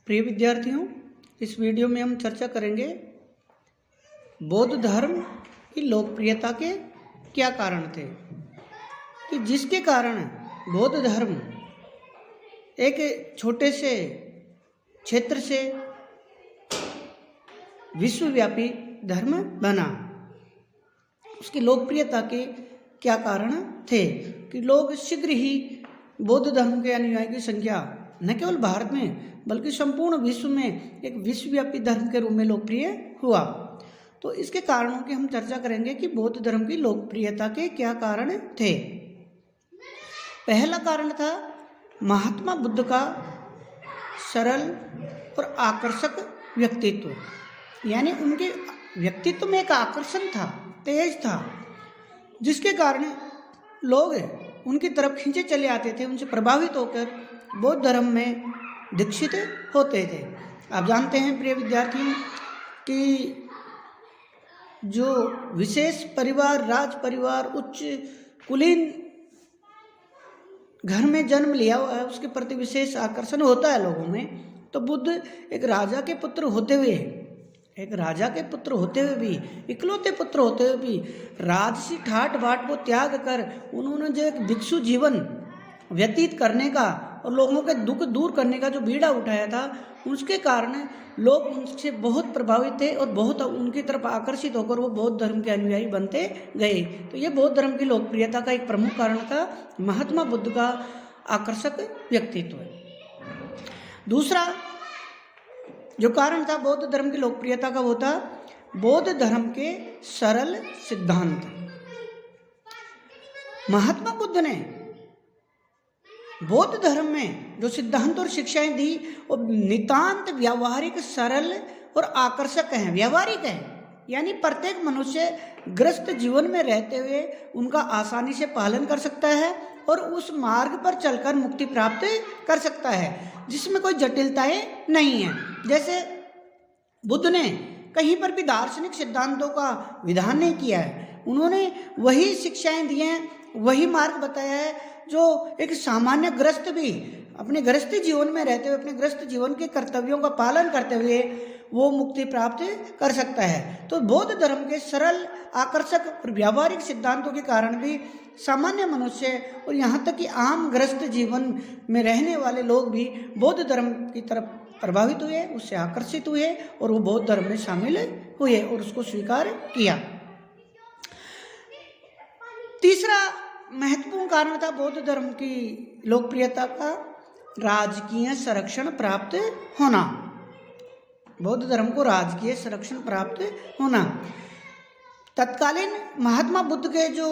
प्रिय विद्यार्थियों, इस वीडियो में हम चर्चा करेंगे बौद्ध धर्म की लोकप्रियता के क्या कारण थे कि जिसके कारण बौद्ध धर्म एक छोटे से क्षेत्र से विश्वव्यापी धर्म बना। उसकी लोकप्रियता के क्या कारण थे कि लोग शीघ्र ही बौद्ध धर्म के अनुयायी की संख्या न केवल भारत में बल्कि संपूर्ण विश्व में एक विश्वव्यापी धर्म के रूप में लोकप्रिय हुआ। तो इसके कारणों की हम चर्चा करेंगे कि बौद्ध धर्म की लोकप्रियता के क्या कारण थे। पहला कारण था महात्मा बुद्ध का सरल और आकर्षक व्यक्तित्व, यानी उनके व्यक्तित्व में एक आकर्षण था, तेज था, जिसके कारण लोग उनकी तरफ खींचे चले आते थे, उनसे प्रभावित होकर बौद्ध धर्म में दीक्षित होते थे। आप जानते हैं प्रिय विद्यार्थियों कि जो विशेष परिवार, राज परिवार, उच्च कुलीन घर में जन्म लिया हुआ है, उसके प्रति विशेष आकर्षण होता है लोगों में। तो बुद्ध एक राजा के पुत्र होते हुए, भी इकलौते पुत्र होते हुए भी राजसी ठाट बाट को त्याग कर उन्होंने जो एक भिक्षु जीवन व्यतीत करने का और लोगों के दुख दूर करने का जो बीड़ा उठाया था, उसके कारण लोग उनसे बहुत प्रभावित थे और बहुत उनकी तरफ आकर्षित होकर वो बौद्ध धर्म के अनुयायी बनते गए। तो ये बौद्ध धर्म की लोकप्रियता का एक प्रमुख कारण था महात्मा बुद्ध का आकर्षक व्यक्तित्व। दूसरा जो कारण था बौद्ध धर्म की लोकप्रियता का, वो था बौद्ध धर्म के सरल सिद्धांत। महात्मा बुद्ध ने बौद्ध धर्म में जो सिद्धांत और शिक्षाएं दी वो नितांत व्यावहारिक, सरल और आकर्षक हैं, व्यवहारिक हैं, यानी प्रत्येक मनुष्य ग्रस्त जीवन में रहते हुए उनका आसानी से पालन कर सकता है और उस मार्ग पर चलकर मुक्ति प्राप्त कर सकता है, जिसमें कोई जटिलताएं नहीं है। जैसे बुद्ध ने कहीं पर भी दार्शनिक सिद्धांतों का विधान नहीं किया है, उन्होंने वही शिक्षाएं दी हैं, वही मार्ग बताया है जो एक सामान्य ग्रस्त भी अपने गृहस्थी जीवन में रहते हुए, अपने गृहस्थ जीवन के कर्तव्यों का पालन करते हुए वो मुक्ति प्राप्त कर सकता है। तो बौद्ध धर्म के सरल, आकर्षक और व्यावहारिक सिद्धांतों के कारण भी सामान्य मनुष्य और यहाँ तक कि आम गृहस्थ जीवन में रहने वाले लोग भी बौद्ध धर्म की तरफ प्रभावित हुए, उससे आकर्षित हुए और वो बौद्ध धर्म में शामिल हुए और उसको स्वीकार किया। तीसरा महत्वपूर्ण कारण था बौद्ध धर्म की लोकप्रियता का राजकीय संरक्षण प्राप्त होना। बौद्ध धर्म को राजकीय संरक्षण प्राप्त होना। तत्कालीन महात्मा बुद्ध के जो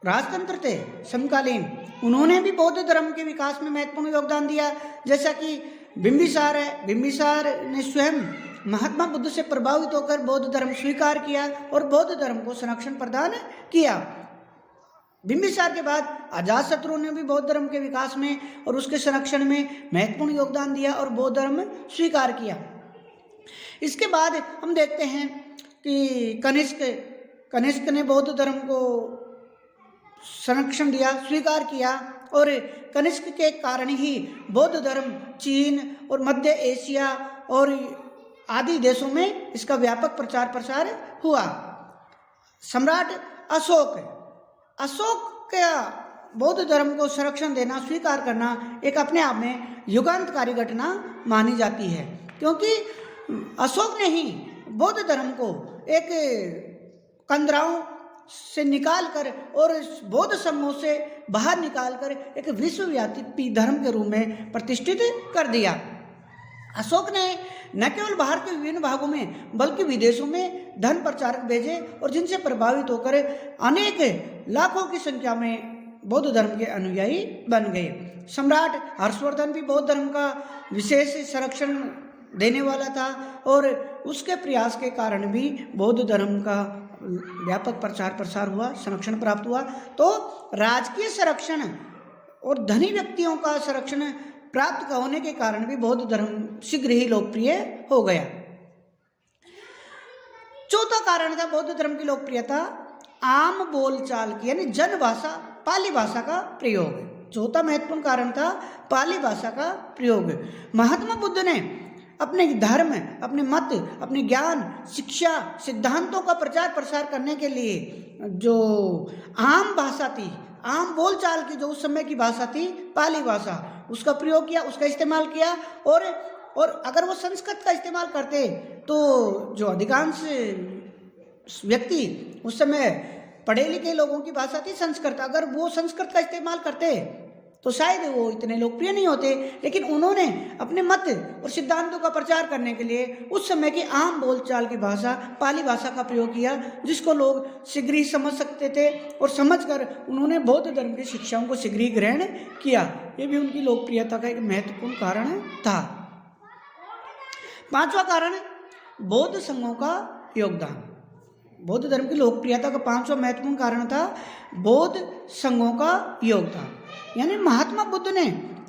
राजतंत्र थे समकालीन, उन्होंने भी बौद्ध धर्म के विकास में महत्वपूर्ण योगदान दिया। जैसा कि बिंबिसार है, बिंबिसार ने स्वयं महात्मा बुद्ध से प्रभावित होकर बौद्ध धर्म स्वीकार किया और बौद्ध धर्म को संरक्षण प्रदान किया। बिंबिसार के बाद अजातशत्रु ने भी बौद्ध धर्म के विकास में और उसके संरक्षण में महत्वपूर्ण योगदान दिया और बौद्ध धर्म स्वीकार किया। इसके बाद हम देखते हैं कि कनिष्क ने बौद्ध धर्म को संरक्षण दिया, स्वीकार किया और कनिष्क के कारण ही बौद्ध धर्म चीन और मध्य एशिया और आदि देशों में इसका व्यापक प्रचार प्रसार हुआ। सम्राट अशोक का बौद्ध धर्म को संरक्षण देना, स्वीकार करना एक अपने आप में युगांतकारी घटना मानी जाती है, क्योंकि अशोक ने ही बौद्ध धर्म को एक कंदराओं से निकालकर और बौद्ध समूह से बाहर निकालकर एक विश्वव्यापी धर्म के रूप में प्रतिष्ठित कर दिया। अशोक ने न केवल भारत के विभिन्न भागों में बल्कि विदेशों में धन प्रचारक भेजे और जिनसे प्रभावित होकर अनेक लाखों की संख्या में बौद्ध धर्म के अनुयायी बन गए। सम्राट हर्षवर्धन भी बौद्ध धर्म का विशेष संरक्षण देने वाला था और उसके प्रयास के कारण भी बौद्ध धर्म का व्यापक प्रचार प्रसार हुआ, संरक्षण प्राप्त हुआ। तो राजकीय संरक्षण और धनी व्यक्तियों का संरक्षण प्राप्त होने के कारण भी बौद्ध धर्म शीघ्र ही लोकप्रिय हो गया। चौथा कारण था बौद्ध धर्म की लोकप्रियता आम बोलचाल की, यानी जन भाषा, पाली भाषा का प्रयोग। चौथा महत्वपूर्ण कारण था पाली भाषा का प्रयोग। महात्मा बुद्ध ने अपने धर्म, अपने मत, अपने ज्ञान, शिक्षा, सिद्धांतों का प्रचार प्रसार करने के लिए जो आम भाषा थी, आम बोलचाल की जो उस समय की भाषा थी पाली भाषा, उसका प्रयोग किया, उसका इस्तेमाल किया। और अगर वो संस्कृत का इस्तेमाल करते तो जो अधिकांश व्यक्ति उस समय पढ़े लिखे लोगों की भाषा थी संस्कृत, अगर वो संस्कृत का इस्तेमाल करते तो शायद वो इतने लोकप्रिय नहीं होते। लेकिन उन्होंने अपने मत और सिद्धांतों का प्रचार करने के लिए उस समय की आम बोलचाल की भाषा पाली भाषा का प्रयोग किया, जिसको लोग शीघ्र ही समझ सकते थे, और समझकर उन्होंने बौद्ध धर्म की शिक्षाओं को शीघ्र ही ग्रहण किया। ये भी उनकी लोकप्रियता का एक महत्वपूर्ण कारण था। पांचवा कारण, बौद्ध संघों का योगदान। बौद्ध धर्म की लोकप्रियता का पांचवा महत्वपूर्ण कारण था बौद्ध संघों का योगदान। यानी महात्मा बुद्ध ने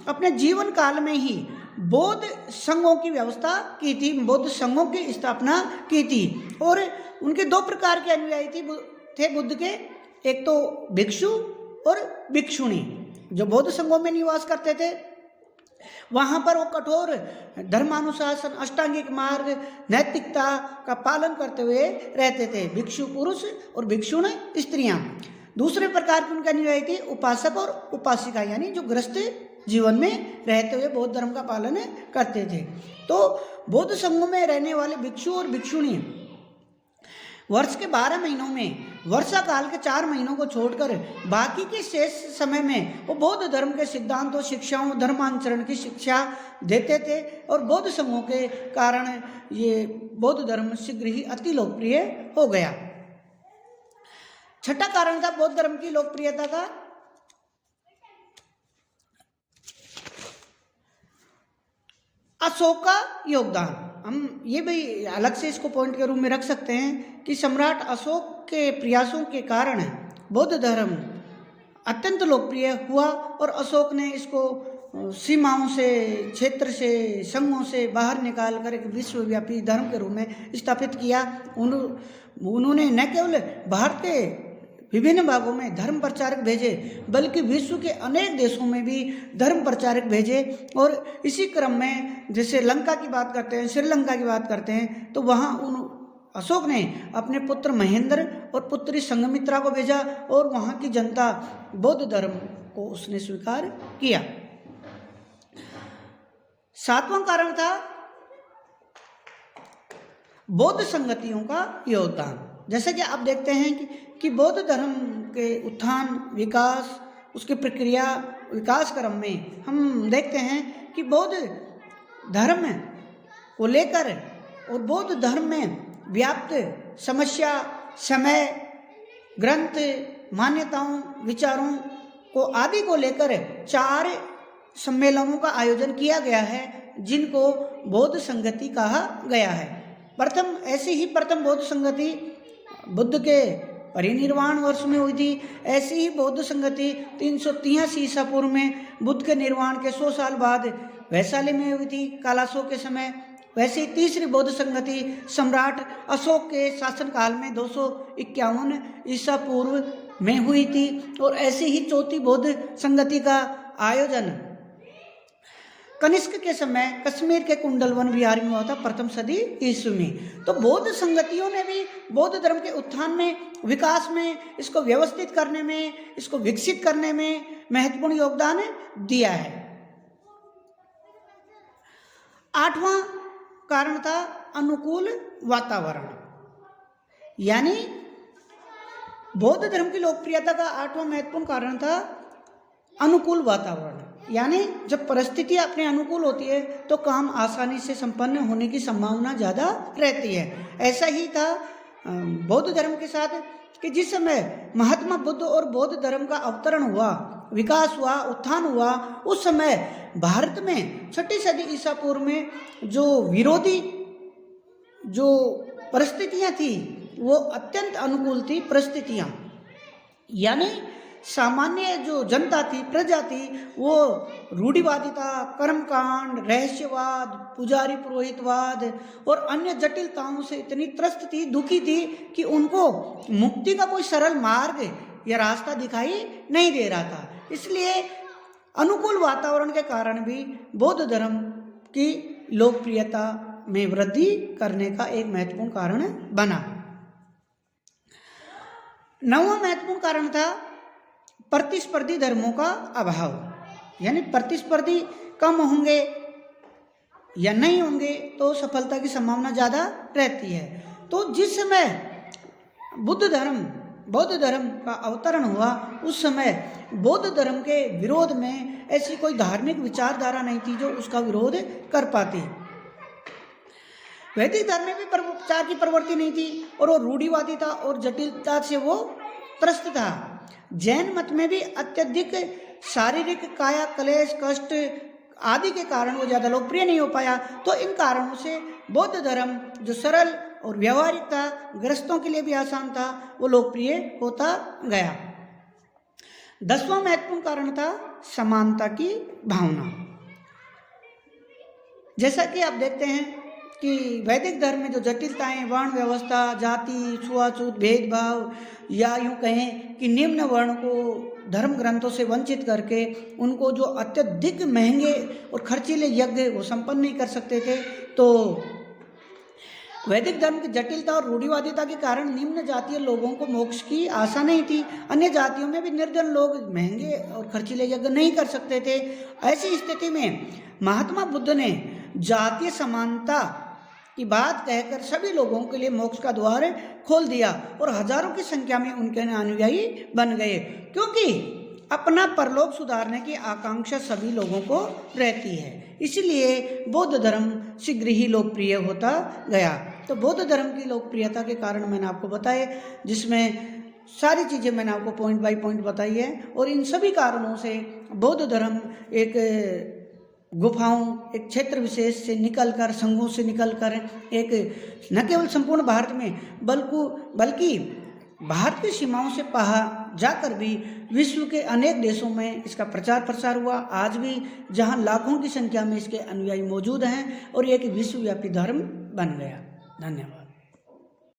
अपने जीवन काल में ही बौद्ध संघों की व्यवस्था की थी, बौद्ध संघों की स्थापना की थी। और उनके दो प्रकार के अनुयायी थे बुद्ध के, एक तो भिक्षु और भिक्षुणी। जो बौद्ध संघों में निवास करते थे वहाँ पर वो कठोर धर्मानुशासन, अष्टांगिक मार्ग, नैतिकता का पालन करते हुए रहते थे, भिक्षु पुरुष और भिक्षुण स्त्रियाँ। दूसरे प्रकार के उनके अनुयायी थे उपासक और उपासिका, यानी जो गृहस्थ जीवन में रहते हुए बौद्ध धर्म का पालन करते थे। तो बौद्ध संघों में रहने वाले भिक्षु और भिक्षुणी वर्ष के 12 महीनों में वर्षा काल के 4 महीनों को छोड़कर बाकी के शेष समय में वो बौद्ध धर्म के सिद्धांतों, शिक्षाओं, धर्माचरण की शिक्षा देते थे। और बौद्ध संघों के कारण ये बौद्ध धर्म शीघ्र ही अति लोकप्रिय हो गया। छठा कारण था बौद्ध धर्म की लोकप्रियता का अशोक का योगदान। हम ये भी अलग से इसको पॉइंट के रूप में रख सकते हैं कि सम्राट अशोक के प्रयासों के कारण बौद्ध धर्म अत्यंत लोकप्रिय हुआ, और अशोक ने इसको सीमाओं से, क्षेत्र से, संघों से बाहर निकाल कर एक विश्वव्यापी धर्म के रूप में स्थापित किया। उन्होंने न केवल भारत के विभिन्न भागों में धर्म प्रचारक भेजे, बल्कि विश्व के अनेक देशों में भी धर्म प्रचारक भेजे। और इसी क्रम में जैसे लंका की बात करते हैं, श्रीलंका की बात करते हैं, तो वहाँ अशोक ने अपने पुत्र महेंद्र और पुत्री संघमित्रा को भेजा, और वहाँ की जनता बौद्ध धर्म को उसने स्वीकार किया। सातवां कारण था बौद्ध संगतियों का योगदान। जैसे कि आप देखते हैं कि बौद्ध धर्म के उत्थान, विकास, उसकी प्रक्रिया, विकास क्रम में हम देखते हैं कि बौद्ध धर्म को लेकर और बौद्ध धर्म में व्याप्त समस्या, समय, ग्रंथ, मान्यताओं, विचारों को आदि को लेकर 4 सम्मेलनों का आयोजन किया गया है, जिनको बौद्ध संगति कहा गया है। प्रथम बौद्ध संगति बुद्ध के परिनिर्वाण वर्ष में हुई थी। ऐसी ही बौद्ध संगति 383 ईसा पूर्व में बुद्ध के निर्वाण के 100 साल बाद वैशाली में हुई थी, कालाशोक के समय। वैसे ही तीसरी बौद्ध संगति सम्राट अशोक के शासनकाल में 251 ईसा पूर्व में हुई थी। और ऐसी ही चौथी बौद्ध संगति का आयोजन कनिष्क के समय कश्मीर के कुंडलवन विहार में हुआ था, प्रथम सदी ईस्वी में। तो बौद्ध संगतियों ने भी बौद्ध धर्म के उत्थान में, विकास में, इसको व्यवस्थित करने में, इसको विकसित करने में महत्वपूर्ण योगदान दिया है। 8वां कारण था अनुकूल वातावरण। यानी बौद्ध धर्म की लोकप्रियता का 8वां महत्वपूर्ण कारण था अनुकूल वातावरण। यानी जब परिस्थितियां अपने अनुकूल होती है तो काम आसानी से संपन्न होने की संभावना ज़्यादा रहती है। ऐसा ही था बौद्ध धर्म के साथ कि जिस समय महात्मा बुद्ध और बौद्ध धर्म का अवतरण हुआ, विकास हुआ, उत्थान हुआ, उस समय भारत में 6ठी सदी ईसा पूर्व में जो विरोधी जो परिस्थितियां थी वो अत्यंत अनुकूल थी परिस्थितियां। यानी सामान्य जो जनता थी, प्रजा थी, वो रूढ़िवादिता, कर्मकांड, रहस्यवाद, पुजारी पुरोहितवाद और अन्य जटिलताओं से इतनी त्रस्त थी, दुखी थी कि उनको मुक्ति का कोई सरल मार्ग या रास्ता दिखाई नहीं दे रहा था। इसलिए अनुकूल वातावरण के कारण भी बौद्ध धर्म की लोकप्रियता में वृद्धि करने का एक महत्वपूर्ण कारण बना। 9वां महत्वपूर्ण कारण था प्रतिस्पर्धी धर्मों का अभाव, यानी प्रतिस्पर्धी कम होंगे या नहीं होंगे तो सफलता की संभावना ज़्यादा रहती है। तो जिस समय बौद्ध धर्म का अवतरण हुआ उस समय बौद्ध धर्म के विरोध में ऐसी कोई धार्मिक विचारधारा नहीं थी जो उसका विरोध कर पाती। वैदिक धर्म में भी प्रचार की प्रवृत्ति नहीं थी और वो रूढ़िवादी था और जटिलता से वो त्रस्त था। जैन मत में भी अत्यधिक शारीरिक काया क्लेश कष्ट आदि के कारण वो ज़्यादा लोकप्रिय नहीं हो पाया। तो इन कारणों से बौद्ध धर्म जो सरल और व्यवहारिक था, गृहस्थों के लिए भी आसान था, वो लोकप्रिय होता गया। 10वां महत्वपूर्ण कारण था समानता की भावना। जैसा कि आप देखते हैं कि वैदिक धर्म में जो जटिलताएं, वर्ण व्यवस्था, जाति, छुआछूत, भेदभाव या यूँ कहें कि निम्न वर्ण को धर्म ग्रंथों से वंचित करके उनको जो अत्यधिक महंगे और खर्चीले यज्ञ वो संपन्न नहीं कर सकते थे। तो वैदिक धर्म की जटिलता और रूढ़िवादिता के कारण निम्न जातीय लोगों को मोक्ष की आशा नहीं थी। अन्य जातियों में भी निर्धन लोग महंगे और खर्चीले यज्ञ नहीं कर सकते थे। ऐसी स्थिति में महात्मा बुद्ध ने जातीय समानता की बात कहकर सभी लोगों के लिए मोक्ष का द्वार खोल दिया और हजारों की संख्या में उनके अनुयायी बन गए, क्योंकि अपना परलोक सुधारने की आकांक्षा सभी लोगों को रहती है। इसलिए बौद्ध धर्म शीघ्र ही लोकप्रिय होता गया। तो बौद्ध धर्म की लोकप्रियता के कारण मैंने आपको बताए, जिसमें सारी चीज़ें मैंने आपको पॉइंट बाय पॉइंट बताई है। और इन सभी कारणों से बौद्ध धर्म एक गुफाओं, एक क्षेत्र विशेष से निकलकर, संघों से निकलकर एक न केवल संपूर्ण भारत में बल्कि भारत की सीमाओं से जाकर भी विश्व के अनेक देशों में इसका प्रचार प्रसार हुआ। आज भी जहां लाखों की संख्या में इसके अनुयायी मौजूद हैं और एक विश्वव्यापी धर्म बन गया। धन्यवाद।